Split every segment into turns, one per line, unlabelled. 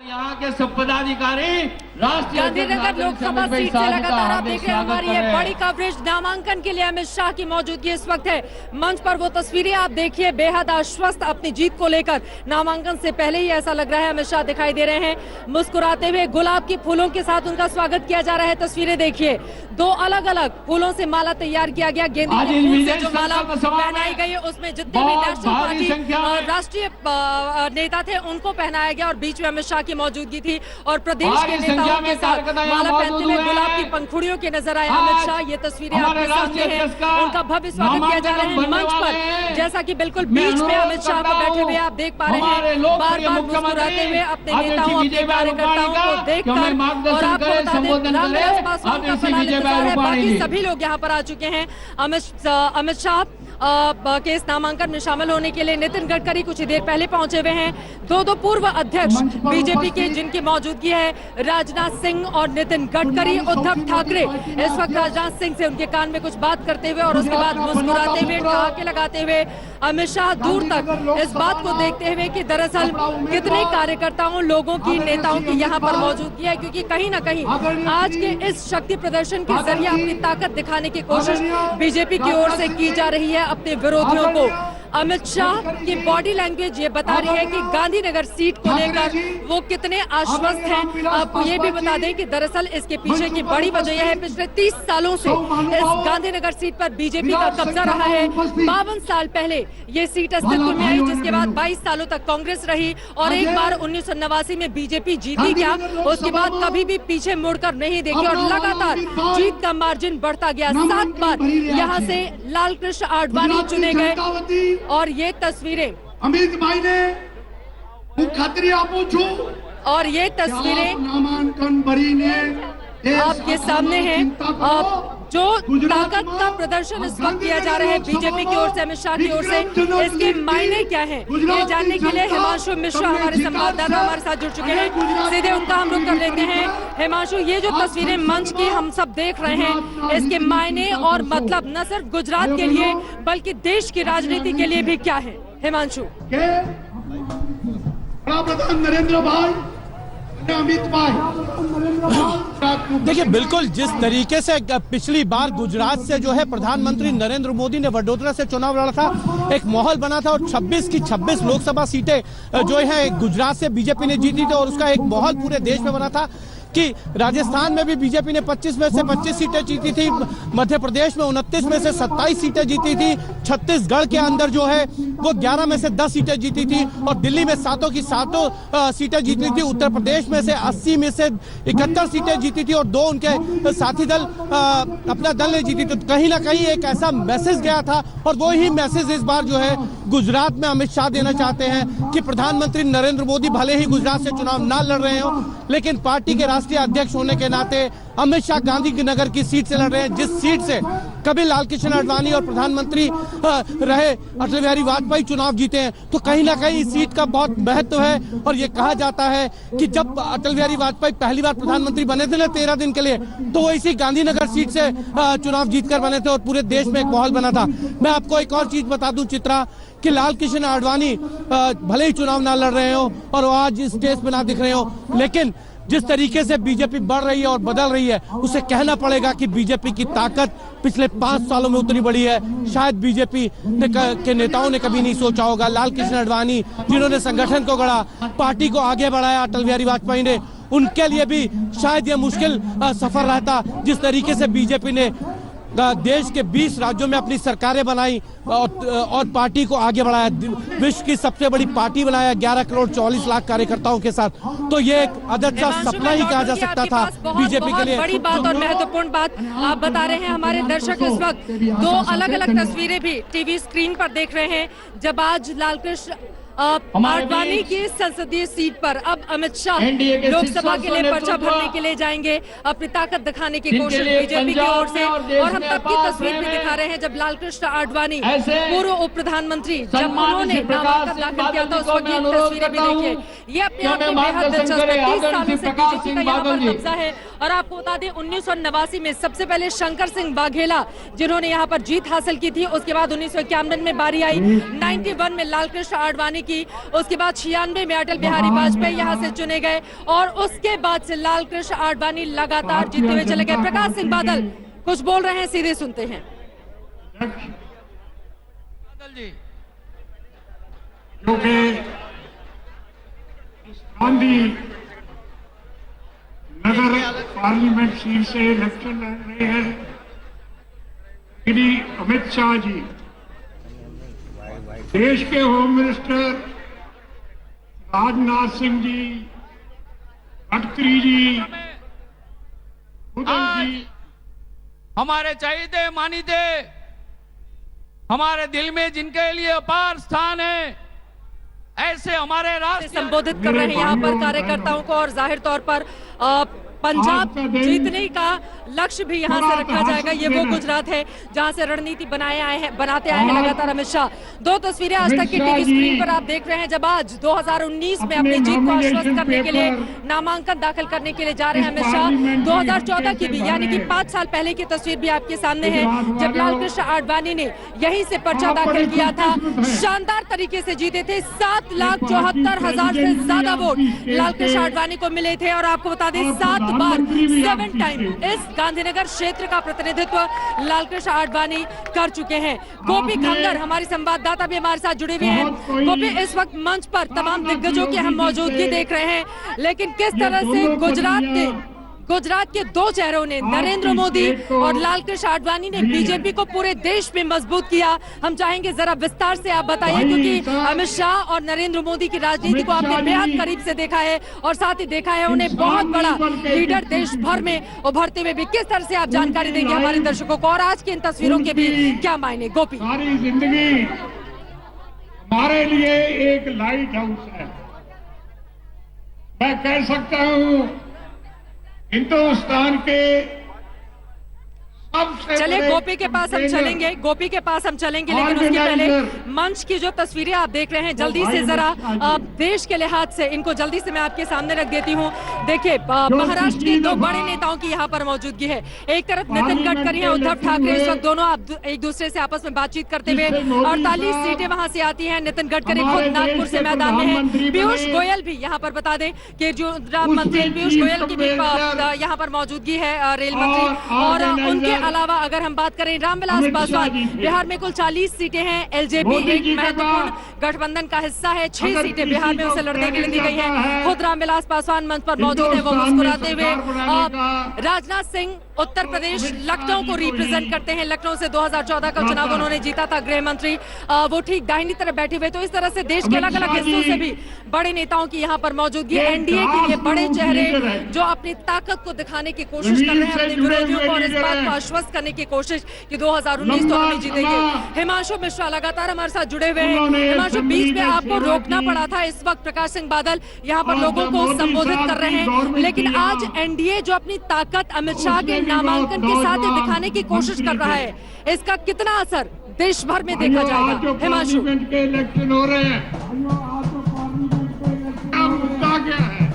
यहाँ के सब पदाधिकारी राष्ट्रीय
गांधीनगर लोकसभा सीट से लगातार आप देख रहे हैं हमारी ये बड़ी कवरेज। नामांकन के लिए अमित शाह की मौजूदगी इस वक्त है। मंच पर वो तस्वीरें आप देखिए, बेहद आश्वस्त अपनी जीत को लेकर। नामांकन से पहले ही ऐसा लग रहा है अमित शाह दिखाई दे रहे हैं मुस्कुराते हुए। गुलाब के फूलों के साथ उनका स्वागत किया जा रहा है। तस्वीरें देखिए, दो अलग अलग फूलों से माला तैयार किया गया। गेंदे के फूल से जो माला पहनाई गई है उसमें जितने भी नेशनल पार्टी राष्ट्रीय नेता थे उनको पहनाया गया और बीच में अमित शाह की मौजूदगी थी और प्रदेश के नेताओं के साथ माला पहनते हुए गुलाब की पंखुड़ियों के नजर आए अमित शाह। ये तस्वीरें आपके सामने हैं। उनका भव्य स्वागत किया जा रहा है मंच पर, जैसा कि बिल्कुल बीच में अमित शाह को बैठे हुए आप देख पा रहे हैं, बार बार मुस्कुराते हुए अपने नेताओं अपने कार्यकर्ताओं को देखकर। और आपको बता दें रामविलास पासवान का फिलहाल इंतजार है, बाकी सभी लोग यहाँ पर आ चुके हैं। अमित शाह के इस नामांकन में शामिल होने के लिए नितिन गडकरी कुछ ही देर पहले पहुंचे हुए हैं। दो पूर्व अध्यक्ष बीजेपी के जिनकी मौजूदगी है, राजनाथ सिंह और नितिन गडकरी। उद्धव ठाकरे इस वक्त राजनाथ सिंह से उनके कान में कुछ बात करते हुए और उसके बाद मुस्कुराते हुए ठहाके लगाते हुए अमित शाह दूर तक इस बात को देखते हुए कि दरअसल कितने कार्यकर्ताओं, लोगों की, नेताओं की यहाँ पर मौजूदगी है, क्योंकि कहीं ना कहीं आज के इस शक्ति प्रदर्शन के जरिए अपनी ताकत दिखाने की कोशिश बीजेपी की ओर से की जा रही है अपने विरोधियों को। अमित शाह की बॉडी लैंग्वेज ये बता रही है कि गांधीनगर सीट को लेकर वो कितने आश्वस्त हैं। आपको ये भी बता दें कि दरअसल इसके पीछे की बड़ी वजह यह है, पिछले 30 सालों से इस गांधीनगर सीट पर बीजेपी का कब्जा रहा है। 52 साल पहले ये सीट अस्तित्व में आई, जिसके बाद 22 सालों तक कांग्रेस रही और एक बार 1989 में बीजेपी जीती क्या, उसके बाद कभी भी पीछे मुड़कर नहीं देखी और लगातार जीत का मार्जिन बढ़ता गया। 7 बार यहाँ से लाल कृष्ण आडवाणी चुने गए और ये तस्वीरें
अमित भाई ने खातिर
और ये तस्वीरें
नामांकन भरी ने
आपके सामने हैं। जो ताकत का प्रदर्शन इस वक्त किया जा रहा है बीजेपी की ओर से, अमित शाह की ओर से, इसके मायने क्या हैं ये जानने के लिए हिमांशु मिश्रा हमारे संवाददाता हमारे साथ जुड़ चुके हैं। सीधे उनका हम रुख कर लेते हैं। हिमांशु, ये जो तस्वीरें मंच की हम सब देख रहे हैं, इसके मायने और मतलब न सिर्फ गुजरात के लिए बल्कि देश की राजनीति के लिए भी क्या है? हिमांशु,
प्रधान नरेंद्र भाई, अमित भाई,
देखिए बिल्कुल जिस तरीके से पिछली बार गुजरात से जो है प्रधानमंत्री नरेंद्र मोदी ने वडोदरा से चुनाव लड़ा था, एक माहौल बना था और 26 की 26 लोकसभा सीटें जो है गुजरात से बीजेपी ने जीती थी और उसका एक माहौल पूरे देश में बना था कि राजस्थान में भी बीजेपी ने 25 में से 25 सीटें जीती थी, मध्य प्रदेश में 29 में से 27 सीटें जीती थी, छत्तीसगढ़ के अंदर जो है वो 11 में से 10 सीटें जीती थी और दिल्ली में 7 की 7 सीटें जीती थी। उत्तर प्रदेश में से 80 में से 71 सीटें जीती थी और 2 उनके साथी दल अपना दल ने जीती। तो कहीं ना कहीं एक ऐसा मैसेज गया था और वो ही मैसेज इस बार जो है गुजरात में अमित शाह देना चाहते हैं कि प्रधानमंत्री नरेंद्र मोदी भले ही गुजरात से चुनाव ना लड़ रहे हो, लेकिन पार्टी के राष्ट्रीय अध्यक्ष होने के नाते अमित शाह गांधीनगर की सीट से लड़ रहे हैं, जिस सीट से कभी लाल कृष्ण आडवाणी और प्रधानमंत्री रहे अटल बिहारी वाजपेयी चुनाव जीते हैं। तो कहीं ना कहीं इस सीट का बहुत महत्व है और ये कहा जाता है कि जब अटल बिहारी वाजपेयी पहली बार प्रधानमंत्री बने थे ना 13 दिन के लिए, तो वो इसी गांधीनगर सीट से चुनाव जीतकर बने थे और पूरे देश में एक माहौल बना था। मैं आपको एक और चीज बता दूं चित्रा, कि लाल कृष्ण आडवाणी भले ही चुनाव ना लड़ रहे हो और वो आज इस स्टेज पे ना दिख रहे हो, लेकिन जिस तरीके से बीजेपी बढ़ रही है और बदल रही है, उसे कहना पड़ेगा कि बीजेपी की ताकत पिछले 5 सालों में उतनी बड़ी है शायद बीजेपी के नेताओं ने कभी नहीं सोचा होगा। लाल कृष्ण आडवाणी जिन्होंने संगठन को गढ़ा, पार्टी को आगे बढ़ाया अटल बिहारी वाजपेयी ने, उनके लिए भी शायद यह मुश्किल सफर रहता। जिस तरीके से बीजेपी ने देश के 20 राज्यों में अपनी सरकारें बनाई और पार्टी को आगे बढ़ाया, विश्व की सबसे बड़ी पार्टी बनाया 11 करोड़ 40 लाख कार्यकर्ताओं के साथ, तो ये एक अदद सा सपना ही कहा जा सकता था बीजेपी के लिए।
बड़ी बात और महत्वपूर्ण बात आप बता रहे हैं। हमारे दर्शक इस वक्त 2 अलग-अलग तस्वीरें भी टीवी स्क्रीन पर देख रहे हैं, जब आज लाल कृष्ण आडवाणी की संसदीय सीट पर अब अमित शाह लोकसभा के लिए पर्चा भरने के लिए जाएंगे, अपनी ताकत दिखाने की कोशिश बीजेपी की ओर से। और हम तब की तस्वीर भी दिखा रहे हैं जब लाल कृष्ण आडवाणी पूर्व उप प्रधानमंत्री जब उन्होंने नामांकन दाखिल किया था, उस वक्त की तस्वीरें भी देखिए। ये अपने आप में बेहद दिलचस्प है। 30 सालों से बीजेपी का यहाँ पर कब्जा है। और आपको बता दें 1989 में सबसे पहले शंकर सिंह वाघेला जिन्होंने यहाँ पर जीत हासिल की थी, उसके बाद 1991 में बारी आई, 91 में लालकृष्ण आडवाणी की, उसके बाद 96 में अटल बिहारी वाजपेयी यहाँ से चुने गए और उसके बाद से लालकृष्ण आडवाणी लगातार जीतते हुए चले गए। प्रकाश सिंह बादल कुछ बोल रहे हैं, सीधे सुनते हैं।
बादल जी
क्योंकि गांधी नगर पार्लियामेंट सीट से इलेक्शन लड़ रहे हैं श्री अमित शाह जी, देश के होम मिनिस्टर राजनाथ सिंह जी, गडकरी जी, उदय जी,
हमारे चाहिए मानीते हमारे दिल में जिनके लिए अपार स्थान है, ऐसे हमारे राष्ट्र
संबोधित कर रहे हैं यहाँ पर कार्यकर्ताओं को। और जाहिर तौर पर पंजाब जीतने का लक्ष्य भी यहाँ से रखा जाएगा। ये वो गुजरात है जहाँ से रणनीति बनाते आए हैं लगातार अमित शाह। दो तस्वीरें आज तक की टीवी स्क्रीन पर आप देख रहे हैं। जब आज 2019 में अपनी जीत को आश्वस्त करने के लिए नामांकन दाखिल करने के लिए जा रहे हैं अमित शाह, 2014 की भी यानी कि 5 साल पहले की तस्वीर भी आपके सामने है जब लालकृष्ण आडवाणी ने यहीं से पर्चा दाखिल किया था, शानदार तरीके से जीते थे। 7,74,000 से ज्यादा वोट लालकृष्ण आडवाणी को मिले थे। और आपको बता दें 7 बार 7 टाइम इस गांधीनगर क्षेत्र का प्रतिनिधित्व लालकृष्ण आडवाणी कर चुके हैं। गोपी खंगर हमारी संवाददाता भी हमारे साथ जुड़े हुए हैं। गोपी, इस वक्त मंच पर तमाम दिग्गजों की हम मौजूदगी देख रहे हैं, लेकिन किस तरह से गुजरात के दो चेहरों ने, नरेंद्र मोदी और लालकृष्ण आडवाणी ने बीजेपी को पूरे देश में मजबूत किया। हम चाहेंगे जरा विस्तार से आप बताइए, क्योंकि अमित शाह और नरेंद्र मोदी की राजनीति को आपने बेहद करीब से देखा है और साथ ही देखा है उन्हें बहुत बड़ा लीडर देश भर में उभरते हुए भी। किस तरह से आप जानकारी देंगे हमारे दर्शकों को और आज की इन तस्वीरों के भी क्या मायने? गोपी,
सारी जिंदगी हमारे लिए एक लाइट हाउस है। मैं कह सकता हूं हिंदुस्तान के
चलिए गोपी के पास हम चलेंगे, लेकिन उसके पहले मंच की जो तस्वीरें आप देख रहे हैं जल्दी से जरा देश के लिहाज से इनको जल्दी से मैं आपके सामने रख देती हूं। देखिए महाराष्ट्र के दो बड़े नेताओं की यहाँ पर मौजूदगी है। एक तरफ नितिन गडकरी है, उद्धव ठाकरे, इस वक्त दोनों एक दूसरे से आपस में बातचीत करते हुए 48 सीटें वहां से आती हैं। नितिन गडकरी खुद नागपुर से मैदान में है। पीयूष गोयल भी यहाँ पर बता दें कि जो मंत्री पीयूष गोयल की भी यहाँ पर मौजूदगी है, रेल मंत्री। और उनके अलावा अगर हम बात करें रामविलास पासवान, बिहार में कुल 40 सीटें हैं। एलजेपी एक महत्वपूर्ण गठबंधन का हिस्सा है, 6 सीटें बिहार में उसे लड़ने के लिए दी गई हैं। खुद रामविलास पासवान मंच पर मौजूद है, वो मुस्कुराते हुए। राजनाथ सिंह उत्तर प्रदेश लखनऊ को रिप्रेजेंट करते हैं। लखनऊ से 2014 का चुनाव उन्होंने जीता था, गृह मंत्री। वो ठीक दाहिनी तरफ बैठे हुए। तो इस तरह से देश के अलग अलग हिस्सों से भी बड़े नेताओं की यहाँ पर मौजूदगी। एनडीए के ये बड़े चेहरे जो अपनी ताकत को दिखाने की कोशिश कर रहे हैं अपने विरोधियों को और इस बात को आश्वस्त करने की कोशिश कि 2019 तो हम ही जीतेंगे। हिमांशु मिश्रा लगातार हमारे साथ जुड़े हुए हैं। हिमांशु, बीच में आपको रोकना पड़ा था, इस वक्त प्रकाश सिंह बादल यहाँ पर लोगों को संबोधित कर रहे हैं, लेकिन आज एनडीए जो अपनी ताकत अमित शाह के नामांकन के साथ ही दिखाने की कोशिश कर रहा है, इसका कितना असर देश भर में देखा जाएगा? हिमांशु,
इलेक्शन हो रहे हैं, क्या है?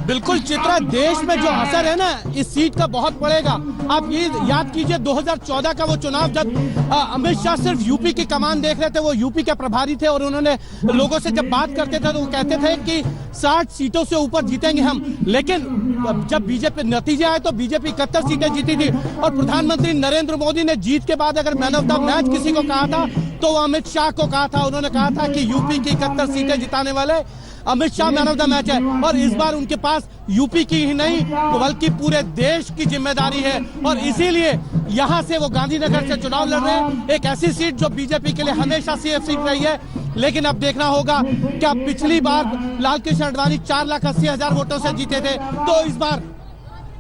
बिल्कुल चित्रा, देश में जो असर है ना इस सीट का बहुत पड़ेगा। आप ये याद कीजिए 2014 का वो चुनाव जब अमित शाह सिर्फ यूपी की कमान देख रहे थे, वो यूपी के प्रभारी थे और उन्होंने लोगों से जब बात करते थे तो वो कहते थे कि 60 सीटों से ऊपर जीतेंगे हम। लेकिन जब बीजेपी नतीजे आए तो बीजेपी 71 सीटें जीती थी। और प्रधानमंत्री नरेंद्र मोदी ने जीत के बाद अगर मैन ऑफ द मैच किसी को कहा था तो वो अमित शाह को कहा था। उन्होंने कहा था कि यूपी की 71 सीटें जिताने वाले Amit Shah man of the match है। और इस बार उनके पास यूपी की ही नहीं बल्कि पूरे देश की जिम्मेदारी है और इसीलिए यहां से वो गांधीनगर से चुनाव लड़ रहे हैं। एक ऐसी सीट जो बीजेपी के लिए हमेशा सेफ सीट रही है, लेकिन अब देखना होगा कि अब पिछली बार लालकृष्ण आडवाणी 4,80,000 वोटों से जीते थे, तो इस बार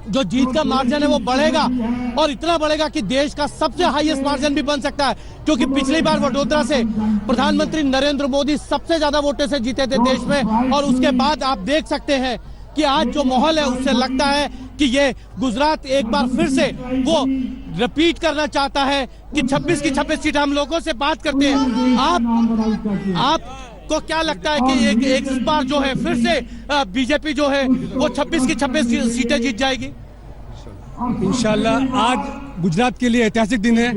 जो जीत का मार्जिन है वो बढ़ेगा और इतना बढ़ेगा कि देश का सबसे हाईएस्ट मार्जिन भी बन सकता है, क्योंकि पिछली बार वडोदरा से प्रधानमंत्री नरेंद्र मोदी सबसे ज्यादा वोटों से जीते थे देश में। और उसके बाद आप देख सकते हैं कि आज जो माहौल है उससे लगता है कि ये गुजरात एक बार फिर से वो रिपीट करना चाहता है कि 26 की 26 सीट। हम लोगों से बात करते हैं, आप आपको क्या लगता है कि एक इस बार जो है फिर से बीजेपी जो है वो 26 की 26 सीटें जीत जाएगी?
इंशाल्लाह आज गुजरात के लिए ऐतिहासिक दिन है।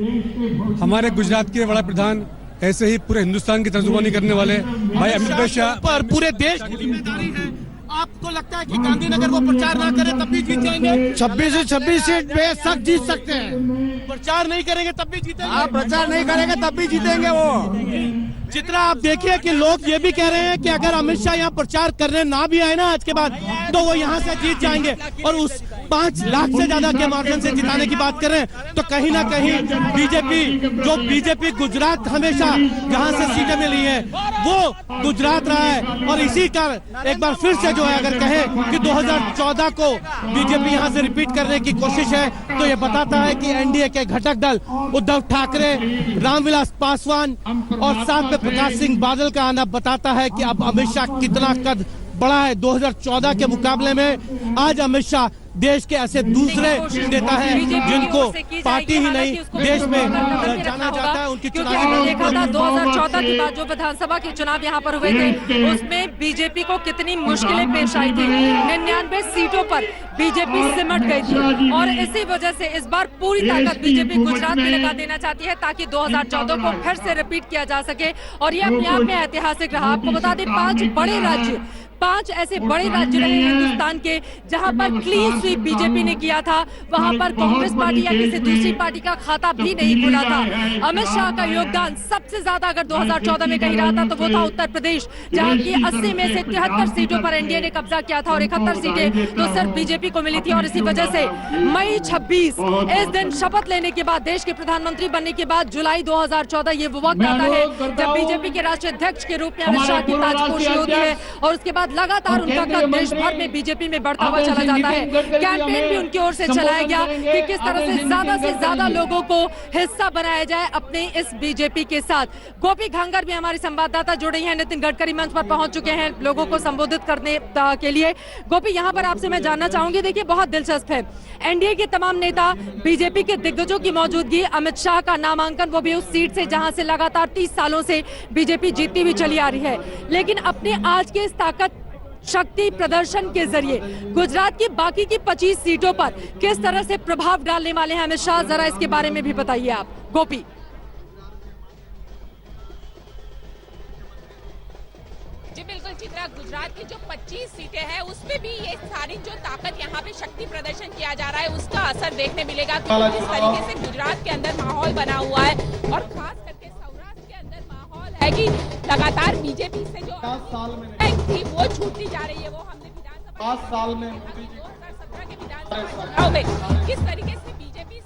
हमारे गुजरात के बड़ा प्रधान, ऐसे ही पूरे हिंदुस्तान की तर्जुमानी करने वाले भाई अमित भाई शाह
पर पूरे देश की जिम्मेदारी है। आपको लगता है कि गांधीनगर वो प्रचार ना करे तब भी जीत जाएंगे?
26 से 26 सीट बेशक जीत सकते हैं।
प्रचार नहीं करेंगे तब भी जीतेंगे?
आप प्रचार नहीं करेंगे तब भी जीतेंगे वो।
चित्रा, आप देखिए कि लोग ये भी कह रहे हैं कि अगर अमित शाह यहाँ प्रचार करने ना भी आए ना आज के बाद, तो वो यहाँ से जीत जाएंगे। और उस 5 लाख से ज्यादा के मार्जिन से जिताने की बात करें तो कहीं ना कहीं बीजेपी गुजरात हमेशा जहाँ से सीटें मिली है वो गुजरात रहा है। और इसी कारण एक बार फिर से जो है अगर कहें कि 2014 को बीजेपी यहाँ से रिपीट करने की कोशिश है, तो ये बताता है कि एनडीए के घटक दल उद्धव ठाकरे, रामविलास पासवान और साथ में प्रकाश सिंह बादल का आना बताता है कि अब अमित शाह कितना कद बड़ा है 2014 के मुकाबले में। आज अमित शाह देश के ऐसे दूसरे नेता हैं जिनको पार्टी ही नहीं देश में जाना जाता है उनकी
क्योंकि हमने देखा था 2014 के बाद जो विधानसभा के चुनाव यहाँ पर हुए थे उसमें बीजेपी को कितनी मुश्किलें पेश आई थी। 99 सीटों पर बीजेपी सिमट गई थी और इसी वजह से इस बार पूरी ताकत बीजेपी गुजरात में लगा देना चाहती है ताकि 2014 को फिर से रिपीट किया जा सके। और ये अपने आप में ऐतिहासिक रहा। आपको बता दें 5 ऐसे बड़े राज्य रहे हिंदुस्तान के जहां पर क्लीन स्वीप बीजेपी ने किया था, वहां पर कांग्रेस पार्टी या किसी दूसरी पार्टी का खाता भी नहीं खुला था। अमित शाह का योगदान सबसे ज्यादा अगर 2014 में कहीं रहा था तो वो था उत्तर प्रदेश, जहां की 80 में से 73 सीटों पर एनडीए ने कब्जा किया था और 71 सीटें तो सिर्फ बीजेपी को मिली थी। और इसी वजह से मई 26 इस दिन शपथ लेने के बाद, देश के प्रधानमंत्री बनने के बाद जुलाई 2014 ये वो वक्त आता है जब बीजेपी के राष्ट्रीय अध्यक्ष के रूप में अमित शाह की ताजपोशी होती है और उसके बाद लगातार उनका कद देश भर में बीजेपी में बढ़ता हुआ चला जाता है। कैंपेन भी उनकी ओर से चलाया गया कि किस तरह से ज्यादा लोगों को हिस्सा बनाया जाए अपने इस बीजेपी के साथ। गोपी घांगर भी हमारी संवाददाता जुड़े हैं, नितिन गडकरी मंच पर पहुंच चुके हैं लोगों को संबोधित करने के लिए। गोपी, यहाँ पर आपसे मैं जानना चाहूंगी, देखिए बहुत दिलचस्प है, एनडीए के तमाम नेता, बीजेपी के दिग्गजों की मौजूदगी, अमित शाह का नामांकन वो भी उस सीट से जहां से लगातार 30 सालों से बीजेपी जीतती हुई चली आ रही है, लेकिन अपने आज के इस ताकत शक्ति प्रदर्शन के जरिए गुजरात की बाकी की 25 सीटों पर किस तरह से प्रभाव डालने वाले हैं अमित शाह, जरा इसके बारे में भी बताइए आप। गोपी
जी बिल्कुल चित्रा, गुजरात की जो 25 सीटें हैं उसमें भी ये सारी जो ताकत यहाँ पे शक्ति प्रदर्शन किया जा रहा है उसका असर देखने मिलेगा कि किस तरीके से गुजरात के अंदर माहौल बना हुआ है और खास करके सौराष्ट्र के अंदर माहौल है कि लगातार बीजेपी से जो थी वो छूटती जा रही है। वो हमने विधानसभा
5 साल में
2017 के विधानसभा चुनाव में किस तरीके से बीजेपी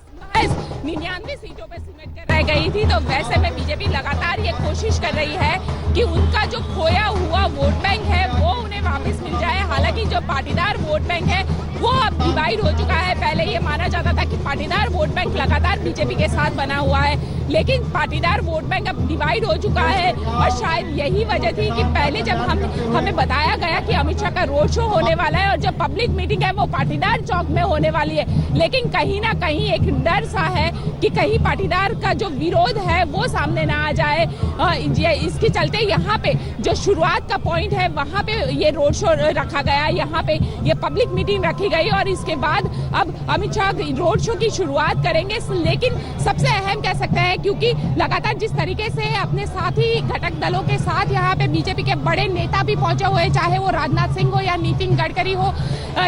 99 सीटों पर सिमट कर रह गई थी, तो वैसे में बीजेपी लगातार ये कोशिश कर रही है कि उनका जो खोया हुआ वोट बैंक है वो उन्हें वापस मिल जाए। हालांकि जो पाटीदार वोट बैंक है वो अब डिवाइड हो चुका है। पहले ये माना जाता था कि पाटीदार वोट बैंक लगातार बीजेपी के साथ बना हुआ है, लेकिन पाटीदार वोट बैंक अब डिवाइड हो चुका है और शायद यही वजह थी कि पहले जब हमें बताया गया कि अमित शाह का रोड शो होने वाला है और जो पब्लिक मीटिंग है वो पाटीदार चौक में होने वाली है, लेकिन कहीं ना कहीं एक डर सा है कि कहीं पाटीदार का जो विरोध है वो सामने ना आ जाए। इसके चलते यहाँ पे जो शुरुआत का पॉइंट है वहाँ पे ये रोड शो रखा गया, यहाँ पे ये पब्लिक मीटिंग रखी गई और इसके बाद अब अमित शाह रोड शो की शुरुआत करेंगे। लेकिन सबसे अहम कह सकते हैं क्योंकि लगातार जिस तरीके से अपने साथी घटक दलों के साथ यहाँ पे बीजेपी के बड़े नेता भी पहुंचे हुए, चाहे वो राजनाथ सिंह हो या नितिन गडकरी हो,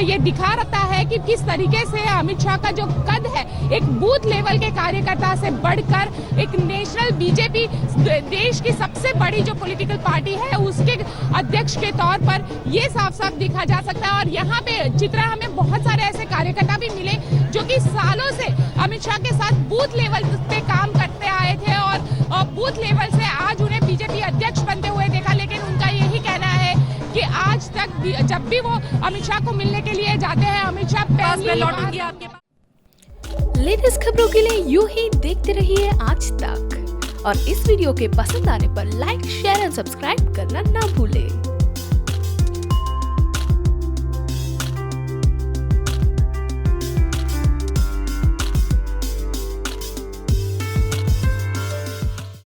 ये दिखा रहता है कि किस तरीके से अमित शाह का जो कद है एक बूथ लेवल के कार्यकर्ता से बढ़कर एक नेशनल बीजेपी देश की सबसे बड़ी जो पॉलिटिकल पार्टी है उसके अध्यक्ष के तौर पर ये साफ साफ दिखा जा सकता है। और यहाँ पे चित्रा हमें बहुत सारे ऐसे कार्यकर्ता भी मिले जो कि सालों से अमित शाह के साथ बूथ लेवल पे काम करते आए थे और बूथ लेवल से आज उन्हें बीजेपी अध्यक्ष बनते हुए देखा, लेकिन उनका यही कहना है कि आज तक जब भी वो अमित शाह को मिलने के लिए जाते हैं अमित शाह पहले लौटेंगे आपके पास।
लेटेस्ट खबरों के लिए यूं ही देखते रहिए आज तक और इस वीडियो के पसंद आने पर लाइक, शेयर एंड सब्सक्राइब करना ना भूलें।